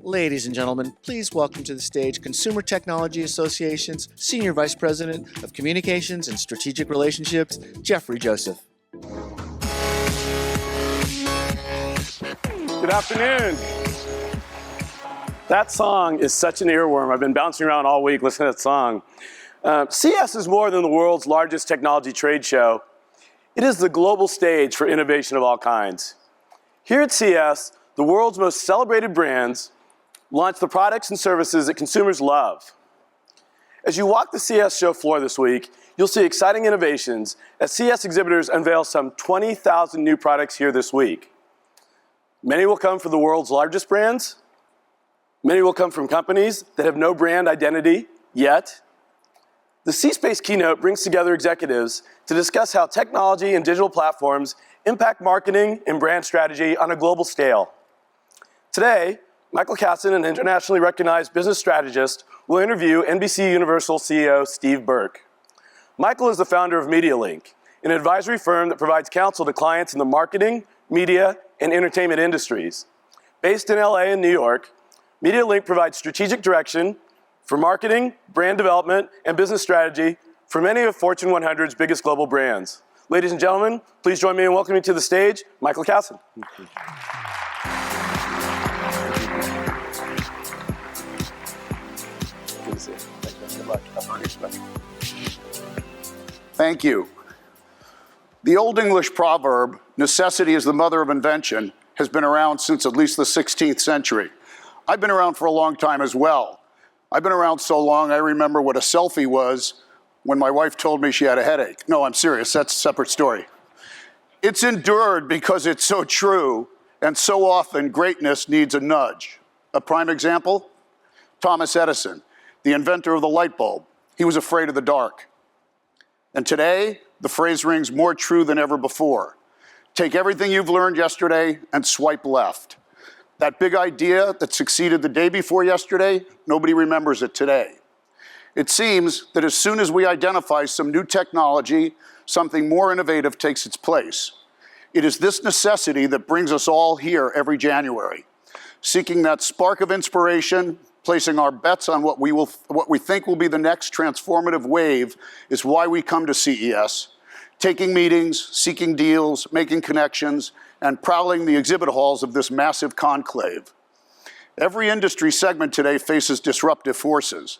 Ladies and gentlemen, please welcome to the stage Consumer Technology Association's Senior Vice President of Communications and Strategic Relationships, Jeffrey Joseph. Good afternoon. That song is such an earworm. I've been bouncing around all week listening to that song. CES is more than the world's largest technology trade show. It is the global stage for innovation of all kinds. Here at CES, the world's most celebrated brands launch the products and services that consumers love. As you walk the CES show floor this week, you'll see exciting innovations as CES exhibitors unveil some 20,000 new products here this week. Many will come from the world's largest brands. Many will come from companies that have no brand identity yet. The C-Space Keynote brings together executives to discuss how technology and digital platforms impact marketing and brand strategy on a global scale. Today, Michael Kassan, an internationally recognized business strategist, will interview NBC Universal CEO Steve Burke. Michael is the founder of MediaLink, an advisory firm that provides counsel to clients in the marketing, media, and entertainment industries. Based in LA and New York, MediaLink provides strategic direction for marketing, brand development, and business strategy for many of Fortune 100's biggest global brands. Ladies and gentlemen, please join me in welcoming to the stage, Michael Kassan. Thank you. The Old English proverb, necessity is the mother of invention, has been around since at least the 16th century. I've been around for a long time as well. I've been around so long, I remember what a selfie was when my wife told me she had a headache. No, I'm serious, that's a separate story. It's endured because it's so true, and so often greatness needs a nudge. A prime example? Thomas Edison, the inventor of the light bulb. He was afraid of the dark. And today, the phrase rings more true than ever before. Take everything you've learned yesterday and swipe left. That big idea that succeeded the day before yesterday, nobody remembers it today. It seems that as soon as we identify some new technology, something more innovative takes its place. It is this necessity that brings us all here every January, seeking that spark of inspiration, placing our bets on what we think will be the next transformative wave is why we come to CES, taking meetings, seeking deals, making connections, and prowling the exhibit halls of this massive conclave. Every industry segment today faces disruptive forces.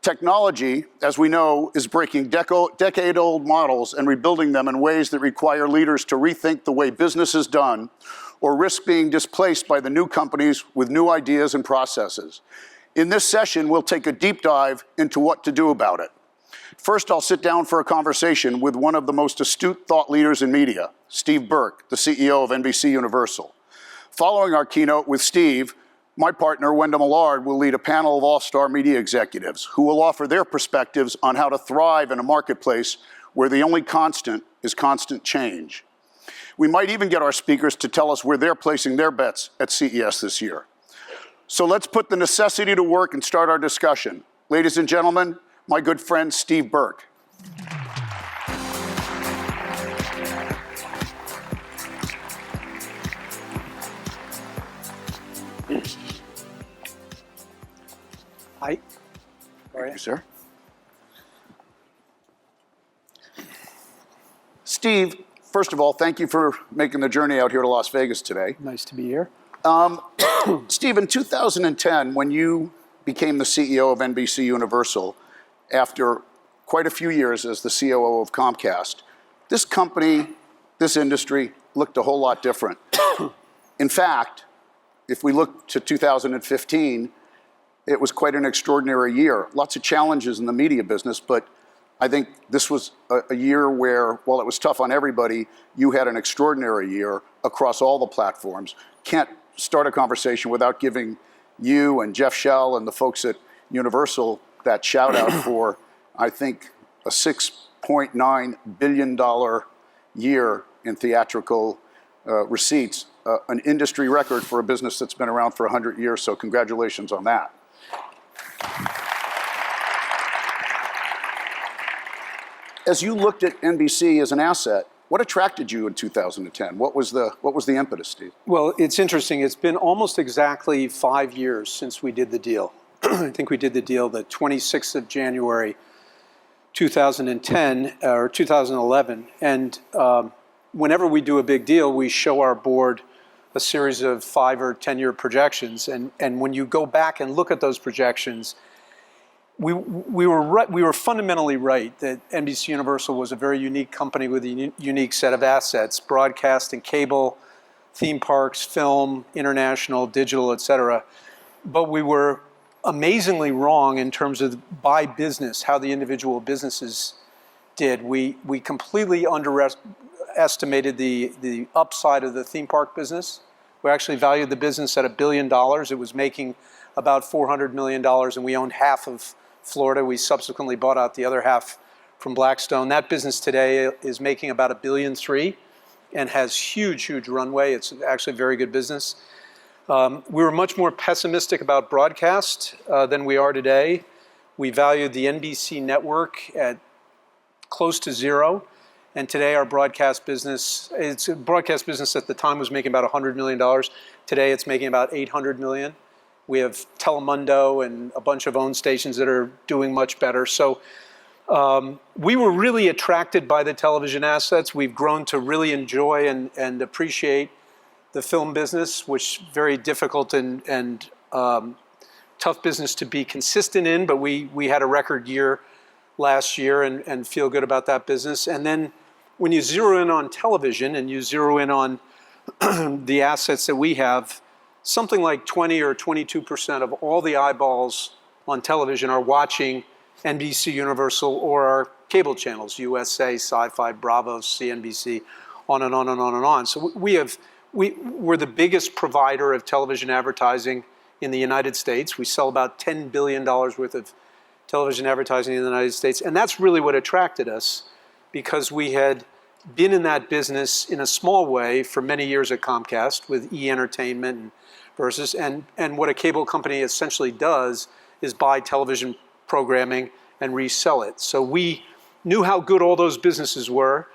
Technology, as we know, is breaking decade-old models and rebuilding them in ways that require leaders to rethink the way business is done or risk being displaced by the new companies with new ideas and processes. In this session, we'll take a deep dive into what to do about it. First, I'll sit down for a conversation with one of the most astute thought leaders in media, Steve Burke, the CEO of NBC Universal. Following our keynote with Steve, my partner, Wenda Millard, will lead a panel of all-star media executives who will offer their perspectives on how to thrive in a marketplace where the only constant is constant change. We might even get our speakers to tell us where they're placing their bets at CES this year. So let's put the necessity to work and start our discussion. Ladies and gentlemen, my good friend, Steve Burke. Hi. Thank you, sir. Steve, first of all, thank you for making the journey out here to Las Vegas today. Nice to be here. Steve, in 2010, when you became the CEO of NBC Universal, after quite a few years as the COO of Comcast, this company, this industry, looked a whole lot different. In fact, if we look to 2015, it was quite an extraordinary year. Lots of challenges in the media business, but I think this was a year where, while it was tough on everybody, you had an extraordinary year across all the platforms. Can't start a conversation without giving you and Jeff Shell and the folks at Universal that shout out for, I think, a $6.9 billion year in theatrical receipts, an industry record for a business that's been around for 100 years, so congratulations on that. As you looked at NBC as an asset, What attracted you in 2010? What was the impetus, Steve? Well, it's interesting. It's been almost exactly 5 years since we did the deal. I think we did the deal the 26th of January, 2010 or 2011. And whenever we do a big deal, we show our board a series of 5 or 10-year projections. And when you go back and look at those projections, we were fundamentally right that NBC Universal was a very unique company with a unique set of assets: broadcast and cable, theme parks, film, international, digital, et cetera. But we were amazingly wrong in terms of by business, how the individual businesses did. We completely underestimated the upside of the theme park business. We actually valued the business at $1 billion. It was making about $400 million, and we owned half of Florida. We subsequently bought out the other half from Blackstone. That business today is making about $1.3 billion and has huge, huge runway. It's actually a very good business. We were much more pessimistic about broadcast than we are today. We valued the NBC network at close to zero. And today our broadcast business, it's a broadcast business at the time was making about $100 million. Today it's making about $800 million. We have Telemundo and a bunch of owned stations that are doing much better. So we were really attracted by the television assets. We've grown to really enjoy and appreciate the film business, which is very difficult and tough business to be consistent in, but we had a record year last year and feel good about that business. And then when you zero in on television and you zero in on the assets that we have, something like 20 or 22% of all the eyeballs on television are watching NBC Universal or our cable channels, USA, Sci-Fi, Bravo, CNBC, on and on and on and on. So we're the biggest provider of television advertising in the United States. We sell about $10 billion worth of television advertising in the United States. And that's really what attracted us, because we had been in that business in a small way for many years at Comcast with E! Entertainment and what a cable company essentially does is buy television programming and resell it. So we knew how good all those businesses were,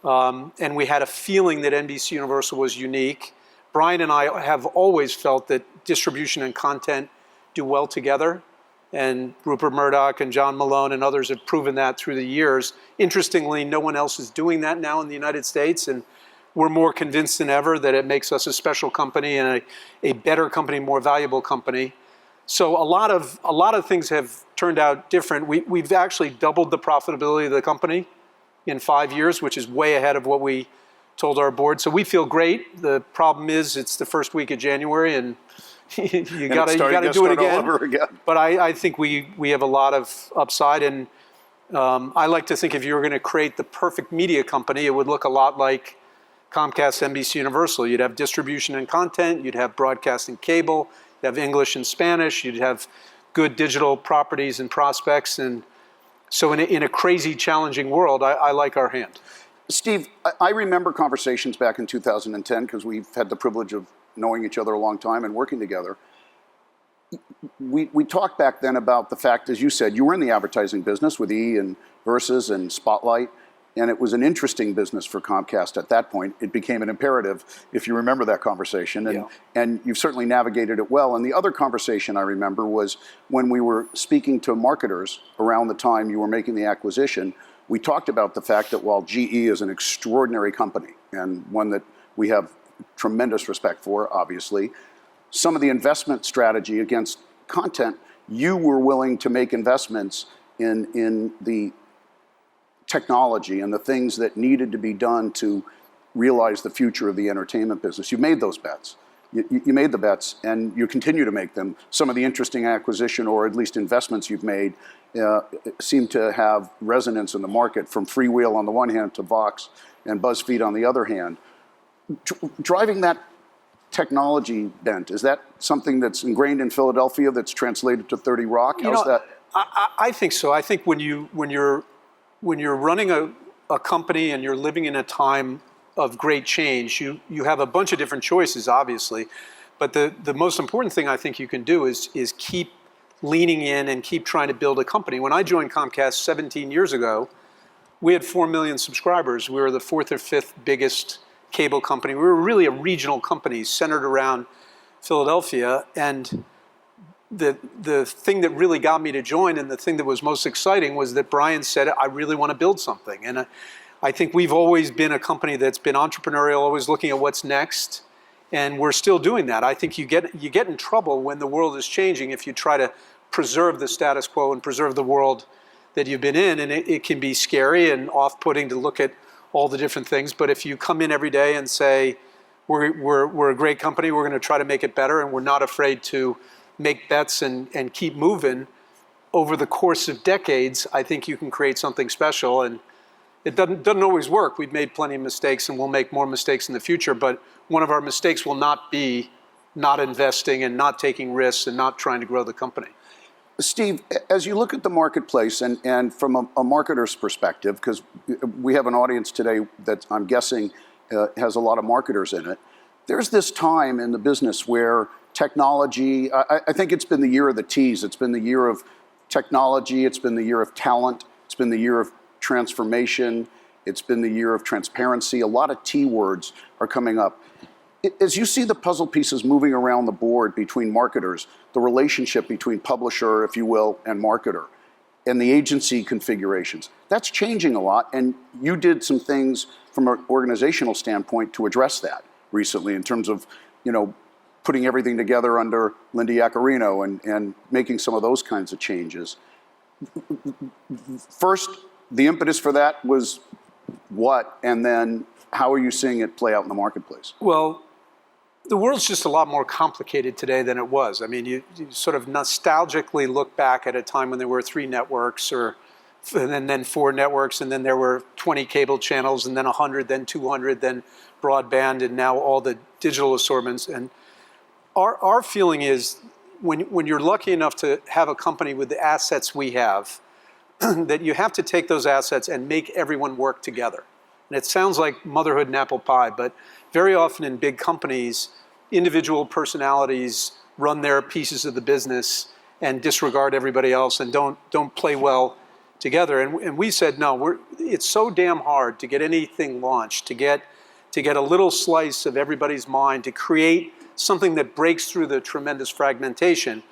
and we had a feeling that NBC Universal was unique. Brian and I have always felt that distribution and content do well together, and Rupert Murdoch and John Malone and others have proven that through the years. Interestingly, no one else is doing that now in the United States, and we're more convinced than ever that it makes us a special company and a better company, more valuable company. So a lot of things have turned out different. We've actually doubled the profitability of the company in 5 years, which is way ahead of what we told our board. So we feel great. The problem is it's the first week of January and you got to do it again. But I think we have a lot of upside, and I like to think if you were going to create the perfect media company, it would look a lot like Comcast, NBC Universal. You'd have distribution and content, you'd have broadcast and cable, you'd have English and Spanish, you'd have good digital properties and prospects. And so in a crazy, challenging world, I like our hand. Steve, I remember conversations back in 2010, because we've had the privilege of knowing each other a long time and working together. We talked back then about the fact, as you said, you were in the advertising business with E! and Versus and Spotlight, and it was an interesting business for Comcast at that point. It became an imperative, if you remember that conversation, and you've certainly navigated it well. And the other conversation I remember was when we were speaking to marketers around the time you were making the acquisition. We talked about the fact that while GE is an extraordinary company and one that we have tremendous respect for, obviously, some of the investment strategy against content, you were willing to make investments in the technology and the things that needed to be done to realize the future of the entertainment business. You made those bets. You made the bets, and you continue to make them. Some of the interesting acquisition, or at least investments you've made, seem to have resonance in the market, from Freewheel on the one hand to Vox and BuzzFeed on the other hand. Driving that technology bent, is that something that's ingrained in Philadelphia that's translated to 30 Rock? How's that? I think so. I think when you're running a company and you're living in a time of great change, you have a bunch of different choices, obviously. But the most important thing I think you can do is keep leaning in and keep trying to build a company. When I joined Comcast 17 years ago, we had 4 million subscribers. We were the 4th or 5th biggest cable company. We were really a regional company centered around Philadelphia. And the thing that really got me to join and the thing that was most exciting was that Brian said, I really want to build something. And I think we've always been a company that's been entrepreneurial, always looking at what's next. And we're still doing that. I think you get in trouble when the world is changing if you try to preserve the status quo and preserve the world that you've been in. And it can be scary and off-putting to look at all the different things. But if you come in every day and say, we're a great company, we're going to try to make it better, and we're not afraid to make bets and keep moving over the course of decades, I think you can create something special. And it doesn't always work. We've made plenty of mistakes, and we'll make more mistakes in the future. But one of our mistakes will not be not investing and not taking risks and not trying to grow the company. Steve, as you look at the marketplace and from a marketer's perspective, because we have an audience today that I'm guessing has a lot of marketers in it, there's this time in the business where technology, I think it's been the year of the T's. It's been the year of technology. It's been the year of talent. It's been the year of transformation. It's been the year of transparency. A lot of T words are coming up. As you see the puzzle pieces moving around the board between marketers, the relationship between publisher, if you will, and marketer, and the agency configurations, that's changing a lot. And you did some things from an organizational standpoint to address that recently in terms of, putting everything together under Linda Yaccarino and making some of those kinds of changes. First, the impetus for that was what, and then how are you seeing it play out in the marketplace? Well, the world's just a lot more complicated today than it was. I mean, you sort of nostalgically look back at a time when there were 3 networks and then 4 networks, and then there were 20 cable channels, and then 100, then 200, then broadband, and now all the digital assortments. And our feeling is when you're lucky enough to have a company with the assets we have, that you have to take those assets and make everyone work together. And it sounds like motherhood and apple pie, but very often in big companies, individual personalities run their pieces of the business and disregard everybody else and don't play well together. And we said, no, it's so damn hard to get anything launched, to get a little slice of everybody's mind, to create something that breaks through the tremendous fragmentation,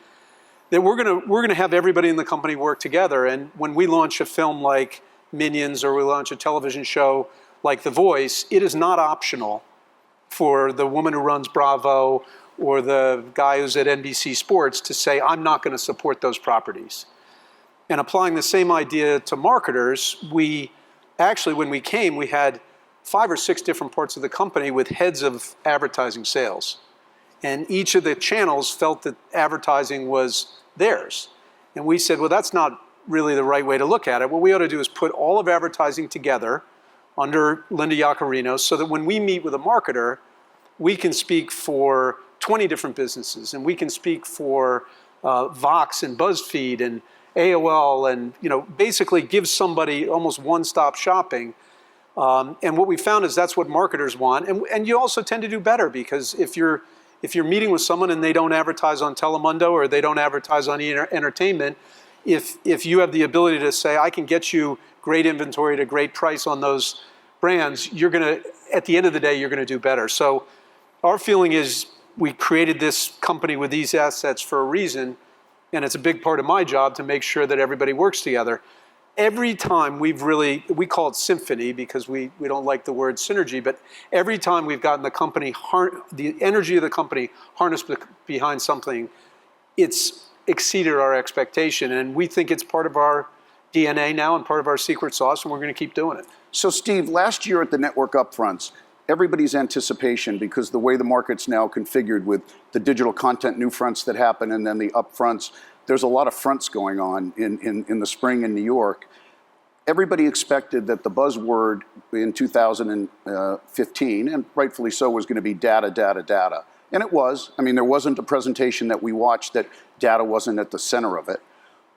that we're gonna have everybody in the company work together. And when we launch a film like Minions or we launch a television show like The Voice, it is not optional for the woman who runs Bravo or the guy who's at NBC Sports to say, I'm not going to support those properties. And applying the same idea to marketers, we actually, when we came, we had 5 or 6 different parts of the company with heads of advertising sales. And each of the channels felt that advertising was theirs. And we said, well, that's not really the right way to look at it. What we ought to do is put all of advertising together under Linda Yaccarino so that when we meet with a marketer, we can speak for 20 different businesses, and we can speak for Vox and BuzzFeed and AOL, and basically give somebody almost one-stop shopping. And what we found is that's what marketers want. And you also tend to do better, because if you're meeting with someone and they don't advertise on Telemundo or they don't advertise on entertainment, if you have the ability to say, I can get you great inventory at a great price on those brands, at the end of the day, you're gonna do better. So our feeling is we created this company with these assets for a reason, and it's a big part of my job to make sure that everybody works together. Every time we call it symphony because we don't like the word synergy, but every time we've gotten the company, the energy of the company harnessed behind something, it's exceeded our expectation. And we think it's part of our DNA now and part of our secret sauce, and we're going to keep doing it. So Steve, last year at the network upfronts, everybody's anticipation, because the way the market's now configured with the digital content new fronts that happen and then the upfronts, there's a lot of fronts going on in the spring in New York. Everybody expected that the buzzword in 2015, and rightfully so, was going to be data, data, data. And it was. I mean, there wasn't a presentation that we watched that data wasn't at the center of it.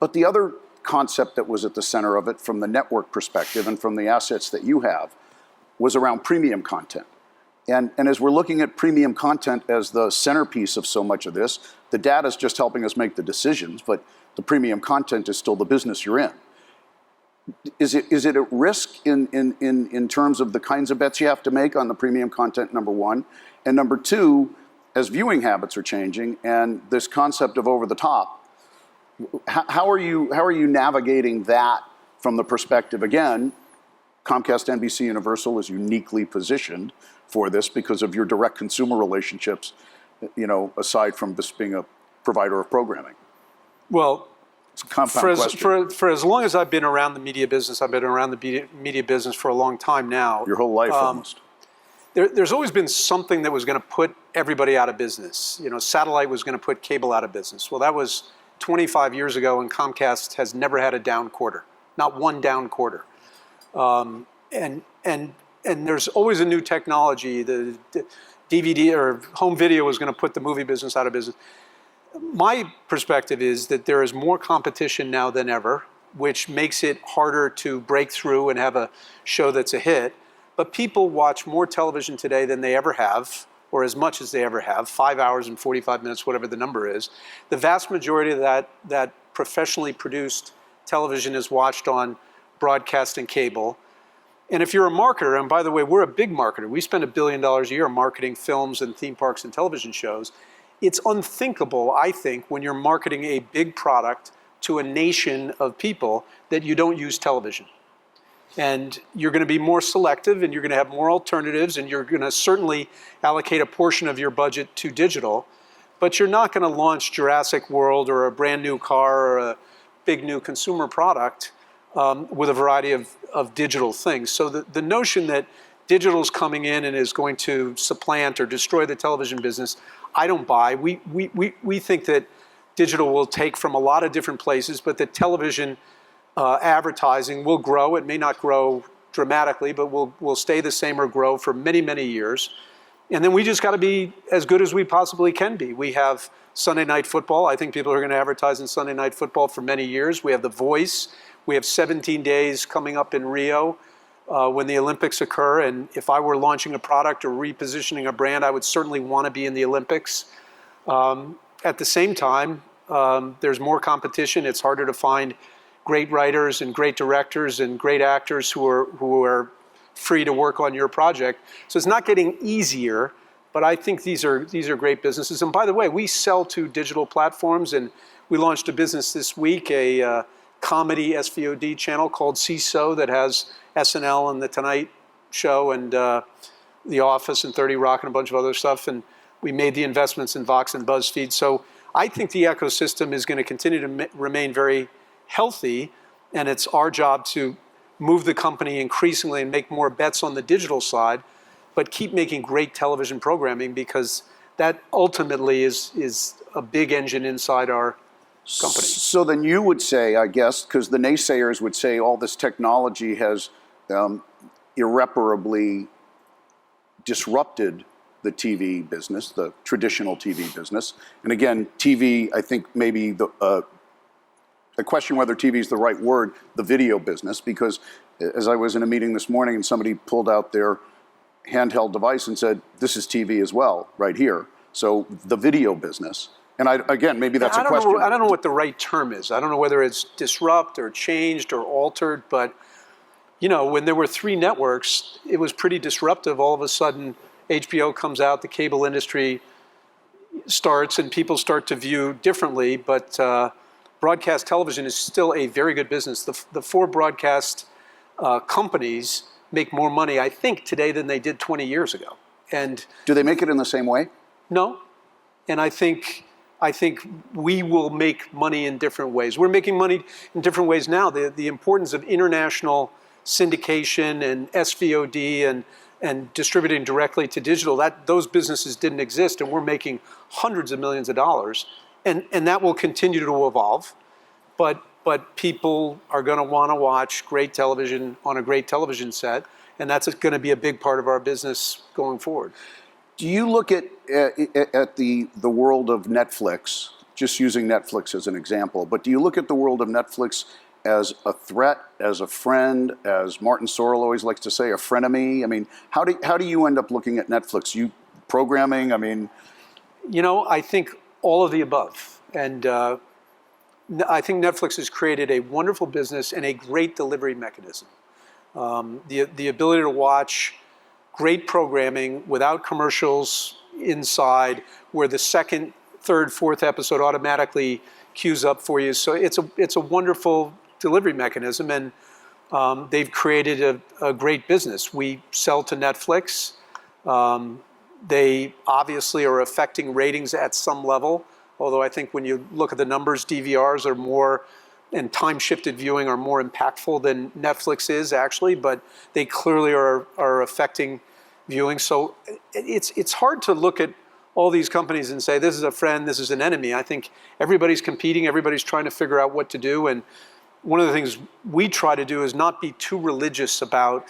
But the other concept that was at the center of it from the network perspective and from the assets that you have was around premium content. And as we're looking at premium content as the centerpiece of so much of this, the data is just helping us make the decisions, but the premium content is still the business you're in. is it at risk in terms of the kinds of bets you have to make on the premium content, number one? And number two, as viewing habits are changing and this concept of over the top, how are you navigating that from the perspective, again, Comcast NBC Universal is uniquely positioned for this because of your direct consumer relationships, aside from this being a provider of programming? Well, it's a compound question. For as long as I've been around the media business, I've been around the media business for a long time now. Your whole life almost. There's always been something that was going to put everybody out of business. Satellite was going to put cable out of business. Well, that was 25 years ago, and Comcast has never had a down quarter, not one down quarter. And there's always a new technology. The DVD or home video was going to put the movie business out of business. My perspective is that there is more competition now than ever, which makes it harder to break through and have a show that's a hit. But people watch more television today than they ever have, or as much as they ever have, 5 hours and 45 minutes, whatever the number is. The vast majority of that professionally produced television is watched on broadcast and cable. And if you're a marketer, and by the way, we're a big marketer. We spend $1 billion a year marketing films and theme parks and television shows. It's unthinkable, I think, when you're marketing a big product to a nation of people that you don't use television. And you're going to be more selective, and you're going to have more alternatives, and you're going to certainly allocate a portion of your budget to digital. But you're not going to launch Jurassic World or a brand new car or a big new consumer product with a variety of digital things. So the notion that digital's coming in and is going to supplant or destroy the television business, I don't buy. We think that digital will take from a lot of different places, but that television advertising will grow. It may not grow dramatically, but will stay the same or grow for many, many years. And then we just got to be as good as we possibly can be. We have Sunday Night Football. I think people are going to advertise in Sunday Night Football for many years. We have The Voice. We have 17 days coming up in Rio when the Olympics occur. And if I were launching a product or repositioning a brand, I would certainly want to be in the Olympics. At the same time, there's more competition. It's harder to find great writers and great directors and great actors who are free to work on your project. So it's not getting easier, but I think these are great businesses. And by the way, we sell to digital platforms, and we launched a business this week, a comedy SVOD channel called CISO that has SNL and The Tonight Show and The Office and 30 Rock and a bunch of other stuff. And we made the investments in Vox and BuzzFeed. So I think the ecosystem is going to continue to remain very healthy, and it's our job to move the company increasingly and make more bets on the digital side, but keep making great television programming, because that ultimately is a big engine inside our company. So then you would say, I guess, because the naysayers would say all this technology has irreparably disrupted the TV business, the traditional TV business. And again, TV, I think maybe I question whether TV is the right word, the video business, because as I was in a meeting this morning and somebody pulled out their handheld device and said, this is TV as well, right here. So the video business. And again, maybe that's a question. I don't know what the right term is. I don't know whether it's disrupt or changed or altered, but when there were 3 networks, it was pretty disruptive. All of a sudden, HBO comes out, the cable industry starts, and people start to view differently, but broadcast television is still a very good business. The 4 broadcast companies make more money, I think, today than they did 20 years ago. And do they make it in the same way? No. And I think we will make money in different ways. We're making money in different ways now. The importance of international syndication and SVOD and distributing directly to digital, those businesses didn't exist, and we're making hundreds of millions of dollars. And that will continue to evolve, but people are going to want to watch great television on a great television set, and that's going to be a big part of our business going forward. Do you look at the world of Netflix, just using Netflix as an example, but do you look at the world of Netflix as a threat, as a friend, as Martin Sorrell always likes to say, a frenemy? I mean, how do you end up looking at Netflix? You programming, I mean... I think all of the above. And I think Netflix has created a wonderful business and a great delivery mechanism. The ability to watch great programming without commercials inside, where the second, third, fourth episode automatically queues up for you. So it's a wonderful delivery mechanism, and they've created a great business. We sell to Netflix. They obviously are affecting ratings at some level, although I think when you look at the numbers, DVRs are more, and time-shifted viewing are more impactful than Netflix is actually, but they clearly are affecting viewing. So it's hard to look at all these companies and say, this is a friend, this is an enemy. I think everybody's competing, everybody's trying to figure out what to do, and one of the things we try to do is not be too religious about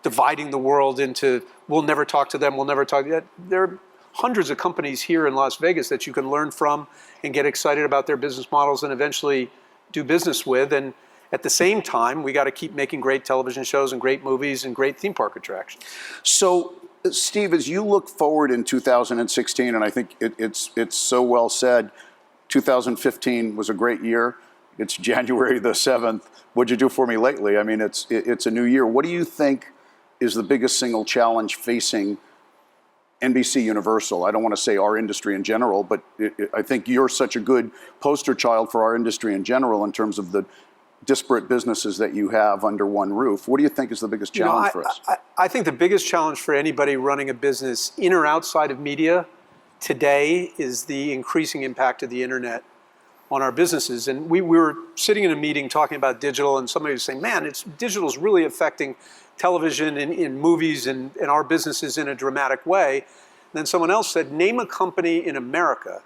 dividing the world into, we'll never talk to them, we'll never talk to them. There are hundreds of companies here in Las Vegas that you can learn from and get excited about their business models and eventually do business with. And at the same time, we got to keep making great television shows and great movies and great theme park attractions. So, Steve, as you look forward in 2016, and I think it's so well said, 2015 was a great year. It's January the 7th. What'd you do for me lately? I mean, it's a new year. What do you think is the biggest single challenge facing NBC Universal? I don't want to say our industry in general, but I think you're such a good poster child for our industry in general in terms of the disparate businesses that you have under one roof. What do you think is the biggest challenge for us? I think the biggest challenge for anybody running a business in or outside of media today is the increasing impact of the internet on our businesses. And we were sitting in a meeting talking about digital, and somebody was saying, man, digital is really affecting television and in movies and our businesses in a dramatic way. And then someone else said, name a company in America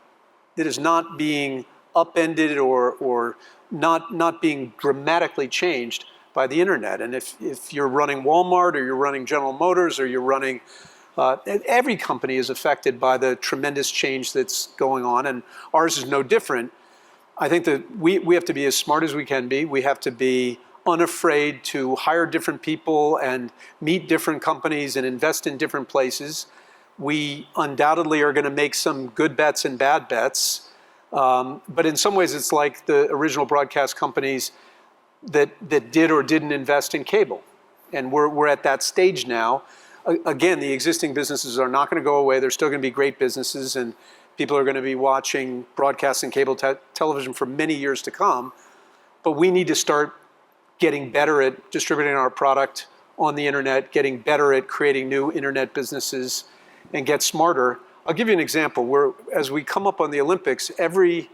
that is not being upended or not being dramatically changed by the internet. And if you're running Walmart or you're running General Motors or you're running, every company is affected by the tremendous change that's going on, and ours is no different. I think that we have to be as smart as we can be. We have to be unafraid to hire different people and meet different companies and invest in different places. We undoubtedly are going to make some good bets and bad bets. But in some ways, it's like the original broadcast companies that did or didn't invest in cable. And we're at that stage now. Again, the existing businesses are not going to go away. They're still going to be great businesses, and people are going to be watching broadcast and cable television for many years to come. But we need to start getting better at distributing our product on the internet, getting better at creating new internet businesses, and get smarter. I'll give you an example. As we come up on the Olympics, every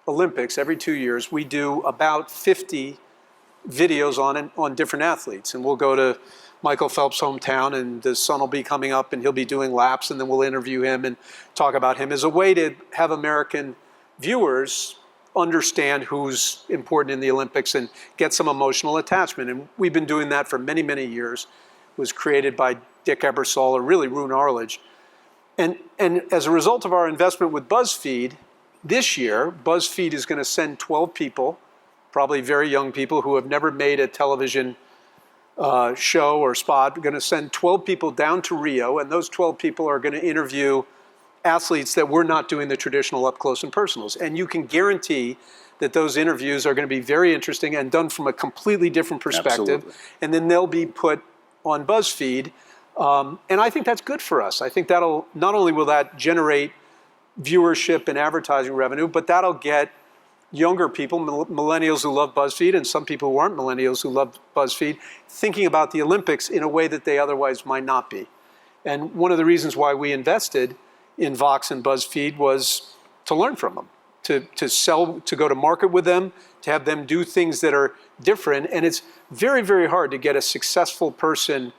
2 years, we do about 50 videos on different athletes. And we'll go to Michael Phelps' hometown, and the sun will be coming up, and he'll be doing laps, and then we'll interview him and talk about him as a way to have American viewers understand who's important in the Olympics and get some emotional attachment. And we've been doing that for many, many years. It was created by Dick Ebersol, or really Roone Arledge. And as a result of our investment with BuzzFeed, this year, BuzzFeed is going to send 12 people, probably very young people who have never made a television show or spot. We're going to send 12 people down to Rio, and those 12 people are going to interview athletes that we're not doing the traditional up close and personals. And you can guarantee that those interviews are going to be very interesting and done from a completely different perspective. Absolutely. And then they'll be put on BuzzFeed. And I think that's good for us. I think that'll, not only will that generate viewership and advertising revenue, but that'll get younger people, millennials who love BuzzFeed, and some people who aren't millennials who love BuzzFeed, thinking about the Olympics in a way that they otherwise might not be. And one of the reasons why we invested in Vox and BuzzFeed was to learn from them, to sell, to go to market with them, to have them do things that are different. And it's very, very hard to get a successful person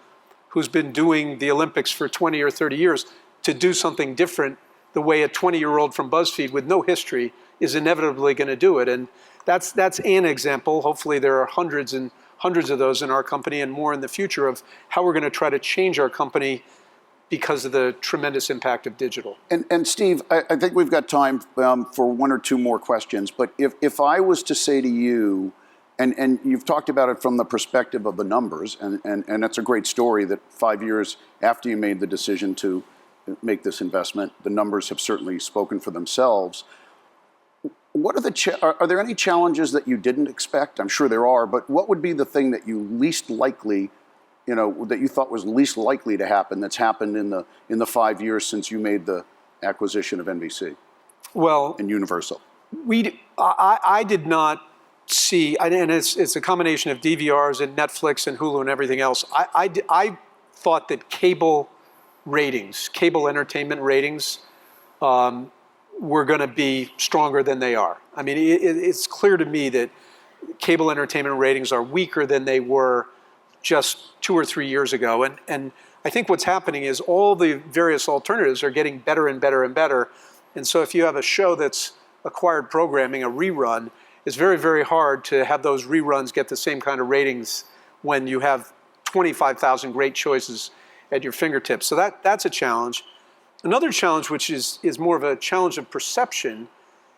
who's been doing the Olympics for 20 or 30 years to do something different the way a 20-year-old from BuzzFeed with no history is inevitably going to do it. And that's an example. Hopefully there are hundreds and hundreds of those in our company, and more in the future, of how we're going to try to change our company because of the tremendous impact of digital. And Steve, I think we've got time for one or two more questions. But if I was to say to you, and you've talked about it from the perspective of the numbers, and it's a great story that 5 years after you made the decision to make this investment, the numbers have certainly spoken for themselves. What are are there any challenges that you didn't expect? I'm sure there are, but what would be the thing that you least likely, that you thought was least likely to happen that's happened in the 5 years since you made the acquisition of NBC and Universal? I did not see, and it's a combination of DVRs and Netflix and Hulu and everything else. I thought that cable entertainment ratings, were going to be stronger than they are. I mean, it's clear to me that cable entertainment ratings are weaker than they were just 2 or 3 years ago. And I think what's happening is all the various alternatives are getting better and better and better. And so if you have a show that's acquired programming, a rerun, it's very, very hard to have those reruns get the same kind of ratings when you have 25,000 great choices at your fingertips. So that's a challenge. Another challenge, which is more of a challenge of perception,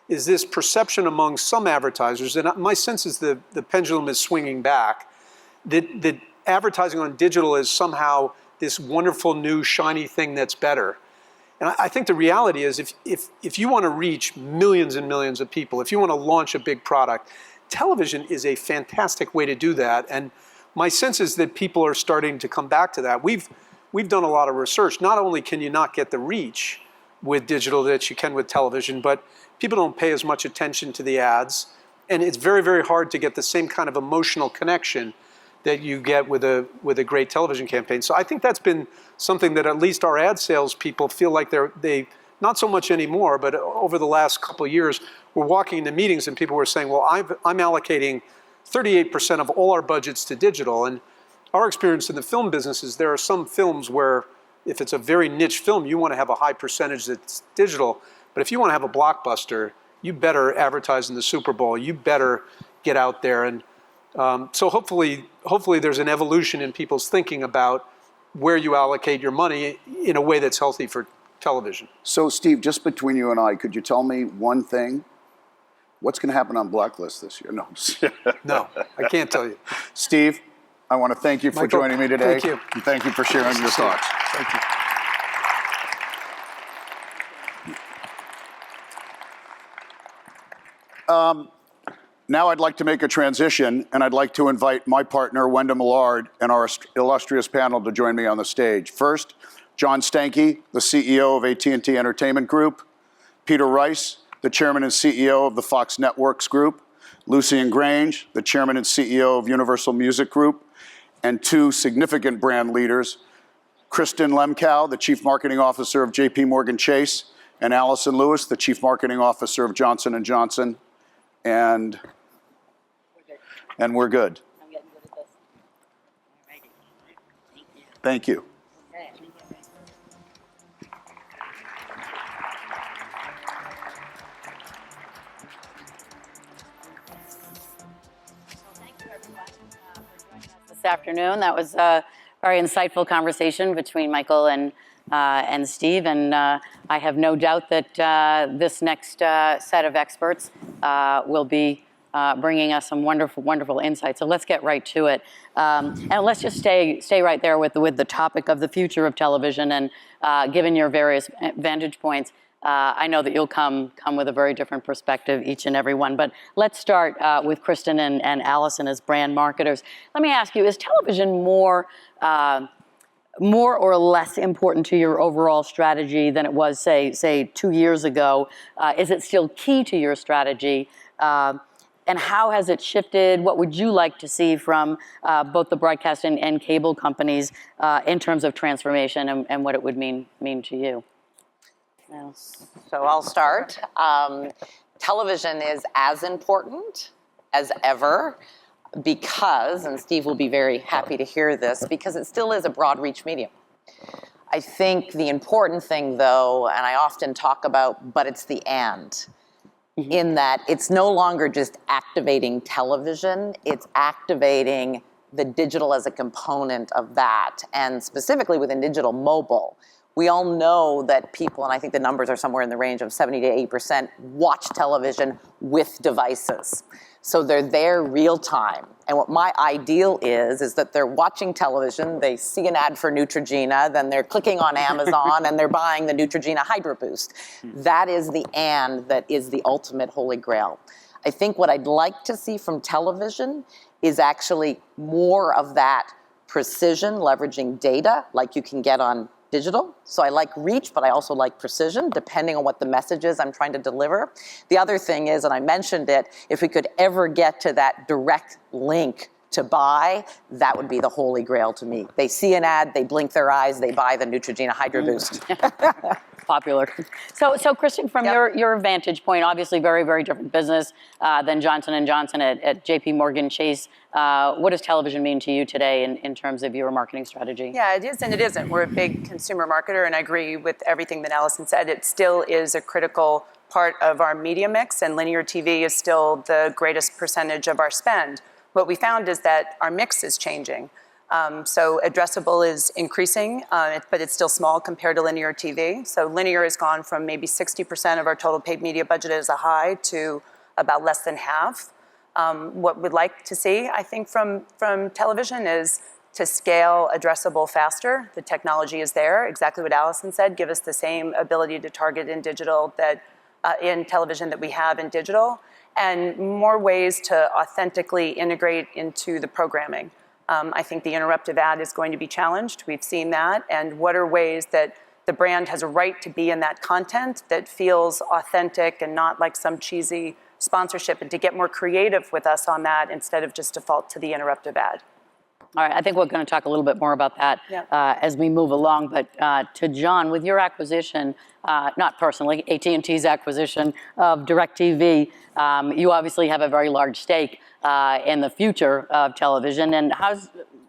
is this perception among some advertisers, and my sense is the pendulum is swinging back, that advertising on digital is somehow this wonderful new shiny thing that's better. And I think the reality is if you want to reach millions and millions of people, if you want to launch a big product, television is a fantastic way to do that. And my sense is that people are starting to come back to that. We've done a lot of research. Not only can you not get the reach with digital that you can with television, but people don't pay as much attention to the ads. And it's very, very hard to get the same kind of emotional connection that you get with a great television campaign. So I think that's been something that at least our ad sales people feel like they not so much anymore, but over the last couple of years, we're walking into meetings and people were saying, well, I'm allocating 38% of all our budgets to digital. And our experience in the film business is there are some films where if it's a very niche film, you want to have a high percentage that's digital. But if you want to have a blockbuster, you better advertise in the Super Bowl. You better get out there. And so hopefully there's an evolution in people's thinking about where you allocate your money in a way that's healthy for television. So Steve, just between you and I, could you tell me one thing? What's going to happen on Blacklist this year? No. No, I can't tell you. Steve, I want to thank you for Michael, joining me today. thank you. And thank you for sharing your thoughts. Thank you. Now I'd like to make a transition, and I'd like to invite my partner, Wenda Millard, and our illustrious panel to join me on the stage. First, John Stankey, the CEO of AT&T Entertainment Group, Peter Rice, the Chairman and CEO of the Fox Networks Group, Lucian Grange, the Chairman and CEO of Universal Music Group, and 2 significant brand leaders, Kristen Lemkow, the Chief Marketing Officer of JP Morgan Chase, and Allison Lewis, the Chief Marketing Officer of Johnson & Johnson. And we're good. I'm getting good at this. All righty. Thank Thank you. you. Okay. Thank you, everyone, for joining us this afternoon. That was a very insightful conversation between Michael and Steve, and I have no doubt that this next set of experts will be bringing us some wonderful, wonderful insights. So let's get right to it, and let's just stay right there with the topic of the future of television. And given your various vantage points, I know that you'll come with a very different perspective, each and every one. But let's start with Kristen and Allison as brand marketers. Let me ask you: is television more or less important to your overall strategy than it was, say 2 years ago? Is it still key to your strategy? And how has it shifted? What would you like to see from both the broadcast and cable companies in terms of transformation and what it would mean to you? So I'll start. Television is as important as ever because, and Steve will be very happy to hear this, because it still is a broad reach medium. I think the important thing, though, and I often talk about, but it's the and, in that it's no longer just activating television, it's activating the digital as a component of that, and specifically within digital mobile. We all know that people, and I think the numbers are somewhere in the range of 70 to 80%, watch television with devices. So they're there real time. And what my ideal is that they're watching television, they see an ad for Neutrogena, then they're clicking on Amazon and they're buying the Neutrogena Hydro Boost. That is the and that is the ultimate holy grail. I think what I'd like to see from television is actually more of that precision, leveraging data like you can get on digital. So I like reach, but I also like precision, depending on what the message is I'm trying to deliver. The other thing is, and I mentioned it, if we could ever get to that direct link to buy, that would be the holy grail to me. They see an ad, they blink their eyes, they buy the Neutrogena Hydro Boost. Popular. So Kristen, from your vantage point, obviously very, very different business than Johnson & Johnson at JP Morgan Chase. What does television mean to you today in terms of your marketing strategy? Yeah, it is and it isn't. We're a big consumer marketer, and I agree with everything that Allison said. It still is a critical part of our media mix, and linear TV is still the greatest percentage of our spend. What we found is that our mix is changing. So addressable is increasing, but it's still small compared to linear TV. So linear has gone from maybe 60% of our total paid media budget as a high to about less than half. What we'd like to see, I think, from television is to scale addressable faster. The technology is there, exactly what Allison said, give us the same ability to target in digital that in television that we have in digital, and more ways to authentically integrate into the programming. I think the interruptive ad is going to be challenged. We've seen that. And what are ways that the brand has a right to be in that content that feels authentic and not like some cheesy sponsorship, and to get more creative with us on that instead of just default to the interruptive ad. All right, I think we're going to talk a little bit more about that as we move along. But to John, with your acquisition, not personally, AT&T's acquisition of DirecTV, you obviously have a very large stake in the future of television. And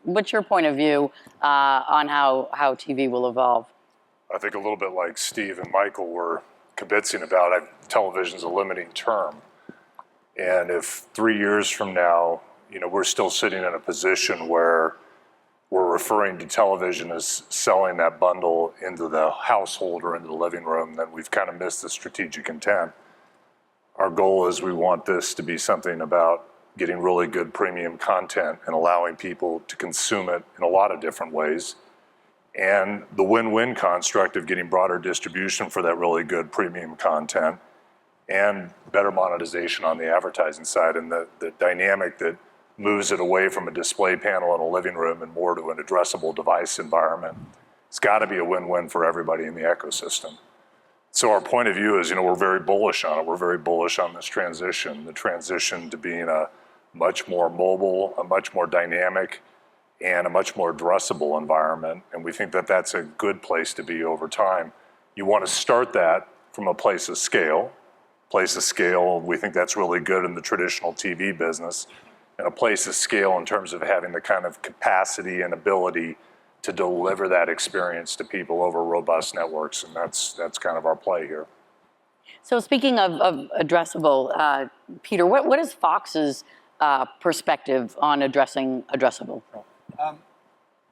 what's your point of view on how TV will evolve? I think a little bit like Steve and Michael were kibitzing about, television's a limiting term. And if 3 years from now, we're still sitting in a position where we're referring to television as selling that bundle into the household or into the living room, then we've kind of missed the strategic intent. Our goal is we want this to be something about getting really good premium content and allowing people to consume it in a lot of different ways. And the win-win construct of getting broader distribution for that really good premium content and better monetization on the advertising side, and the dynamic that moves it away from a display panel in a living room and more to an addressable device environment. It's got to be a win-win for everybody in the ecosystem. So our point of view is, we're very bullish on it. We're very bullish on this transition, the transition to being a much more mobile, a much more dynamic, and a much more addressable environment. And we think that that's a good place to be over time. You want to start that from a place of scale. We think that's really good in the traditional TV business, and a place of scale in terms of having the kind of capacity and ability to deliver that experience to people over robust networks, and that's kind of our play here. So speaking of addressable, Peter, what is Fox's perspective on addressing addressable?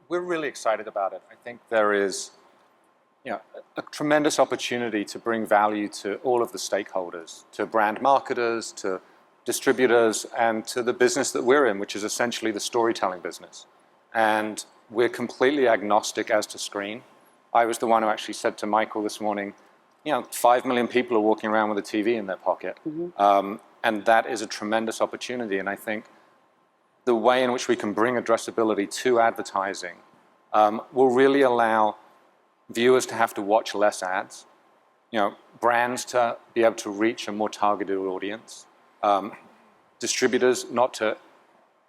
We're really excited about it. I think there is a tremendous opportunity to bring value to all of the stakeholders, to brand marketers, to distributors, and to the business that we're in, which is essentially the storytelling business. And we're completely agnostic as to screen. I was the one who actually said to Michael this morning, 5 million people are walking around with a TV in their pocket. Mm-hmm. And that is a tremendous opportunity. And I think the way in which we can bring addressability to advertising will really allow viewers to have to watch less ads, brands to be able to reach a more targeted audience, distributors not to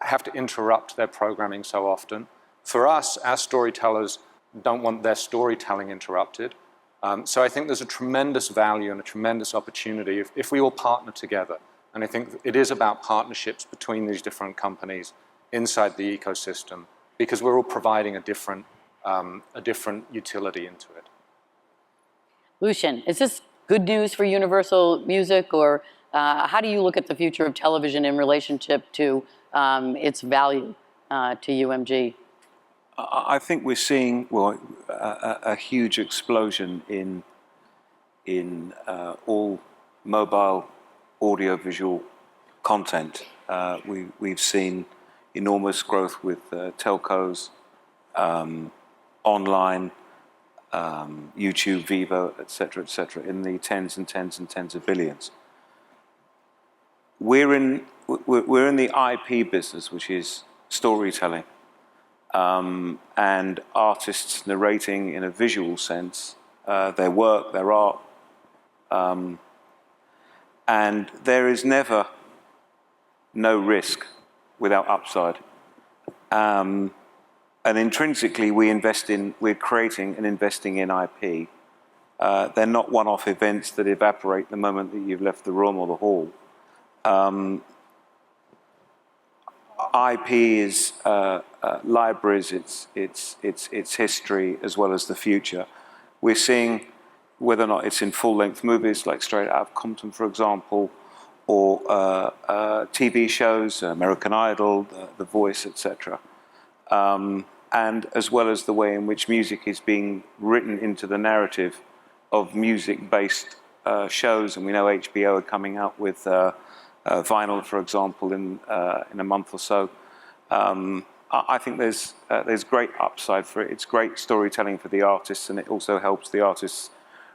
have to interrupt their programming so often. For us, our storytellers don't want their storytelling interrupted. So I think there's a tremendous value and a tremendous opportunity if we all partner together. And I think it is about partnerships between these different companies inside the ecosystem, because we're all providing a different utility into it. Lucian, is this good news for Universal Music, or how do you look at the future of television in relationship to its value to UMG? I think we're seeing a huge explosion in all mobile audiovisual content. We've seen enormous growth with telcos, online, YouTube, Vivo, et cetera, in the tens and tens and tens of billions. We're in the IP business, which is storytelling, and artists narrating in a visual sense their work, their art, and there is never no risk without upside. And intrinsically, we're creating and investing in IP. They're not one-off events that evaporate the moment that you've left the room or the hall. IP is libraries, it's history as well as the future. We're seeing whether or not it's in full-length movies like Straight Outta Compton, for example, or TV shows, American Idol, The Voice, etc. And as well as the way in which music is being written into the narrative of music-based shows. And we know HBO are coming out with vinyl, for example, in a month or so. I think there's great upside for it. It's great storytelling for the artists, and it also helps the artists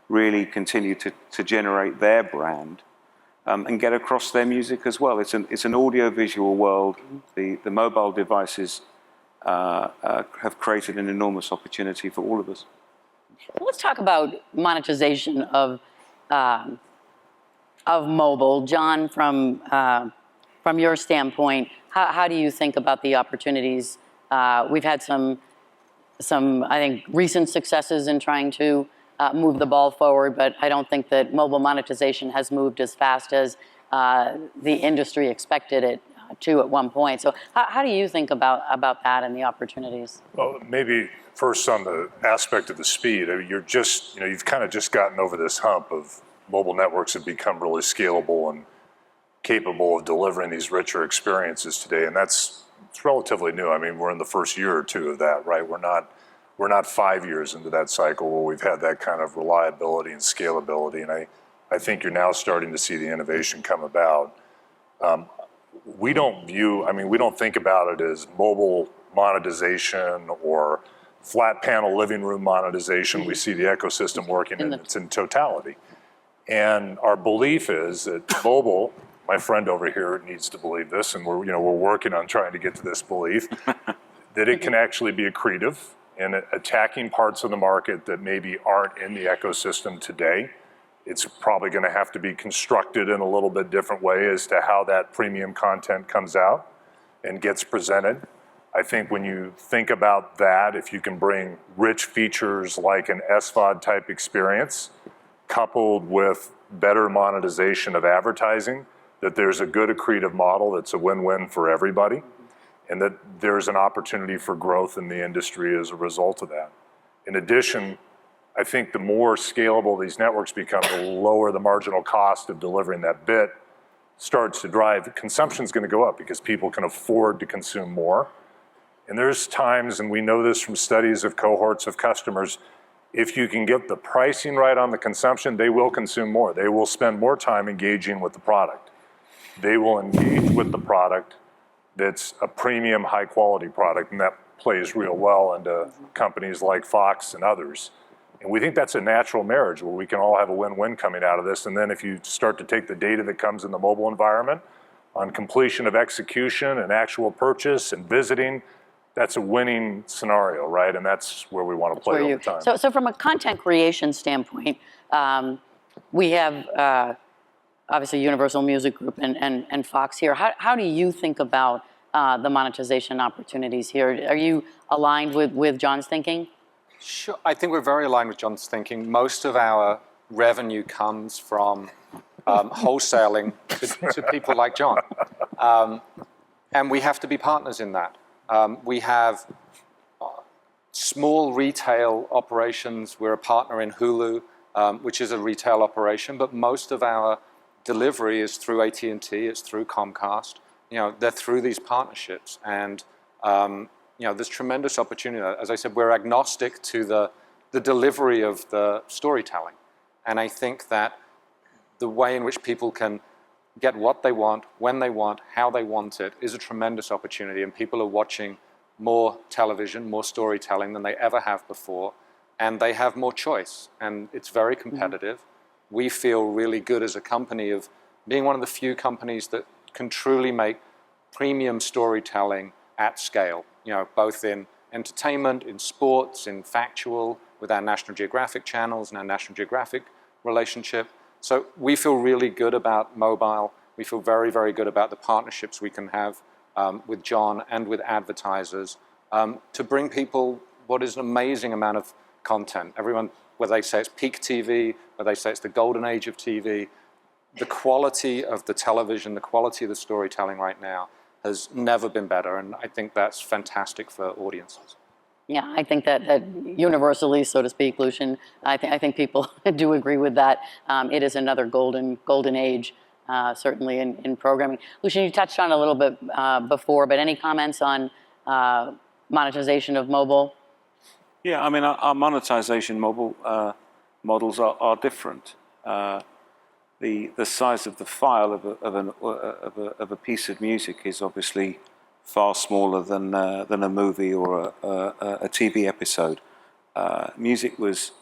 really continue to generate their brand and get across their music as well. It's an audio-visual world. The mobile devices have created an enormous opportunity for all of us. Let's talk about monetization of mobile. John, from your standpoint, how do you think about the opportunities? We've had some, I think, recent successes in trying to move the ball forward, but I don't think that mobile monetization has moved as fast as the industry expected it to at one point. So how do you think about that and the opportunities? Well, maybe first on the aspect of the speed. I mean, you've kind of just gotten over this hump of mobile networks have become really scalable and capable of delivering these richer experiences today, and it's relatively new. I mean, we're in the first year or two of that, right? We're not 5 years into that cycle where we've had that kind of reliability and scalability, and I think you're now starting to see the innovation come about. We don't think about it as mobile monetization or flat panel living room monetization. We see the ecosystem working in its totality. And our belief is that mobile, my friend over here needs to believe this, and we're working on trying to get to this belief, that it can actually be accretive in attacking parts of the market that maybe aren't in the ecosystem today. It's probably going to have to be constructed in a little bit different way as to how that premium content comes out and gets presented. I think when you think about that, if you can bring rich features like an SVOD type experience, coupled with better monetization of advertising, that there's a good accretive model that's a win-win for everybody, and that there's an opportunity for growth in the industry as a result of that. In addition, I think the more scalable these networks become, the lower the marginal cost of delivering that bit starts to drive. Consumption's going to go up because people can afford to consume more. And there's times, and we know this from studies of cohorts of customers, if you can get the pricing right on the consumption, they will consume more. They will spend more time engaging with the product. They will engage with the product that's a premium, high-quality product, and that plays real well into companies like Fox and others. And we think that's a natural marriage where we can all have a win-win coming out of this. And then if you start to take the data that comes in the mobile environment on completion of execution and actual purchase and visiting, that's a winning scenario, right? And that's where we want to play over time. So from a content creation standpoint, we have obviously Universal Music Group and Fox here. How do you think about the monetization opportunities here? Are you aligned with John's thinking? Sure. I think we're very aligned with John's thinking. Most of our revenue comes from wholesaling to people like John. And we have to be partners in that. We have small retail operations. We're a partner in Hulu, which is a retail operation, but most of our delivery is through AT&T, it's through Comcast. They're through these partnerships. And there's tremendous opportunity. As I said, we're agnostic to the delivery of the storytelling. And I think that the way in which people can get what they want, when they want, how they want it, is a tremendous opportunity. And people are watching more television, more storytelling than they ever have before. And they have more choice. And it's very competitive. We feel really good as a company of being one of the few companies that can truly make premium storytelling at scale, both in entertainment, in sports, in factual, with our National Geographic channels and our National Geographic relationship. So we feel really good about mobile. We feel very, very good about the partnerships we can have with John and with advertisers to bring people what is an amazing amount of content. Everyone, whether they say it's peak TV, whether they say it's the golden age of TV, the quality of the television, the quality of the storytelling right now has never been better. And I think that's fantastic for audiences. Yeah, I think that universally, so to speak, Lucian, I think people do agree with that. It is another golden age, certainly in programming. Lucian, you touched on it a little bit before, but any comments on monetization of mobile? Yeah, I mean, our monetization models are different. The size of the file of a piece of music is obviously far smaller than a movie or a TV episode. Music was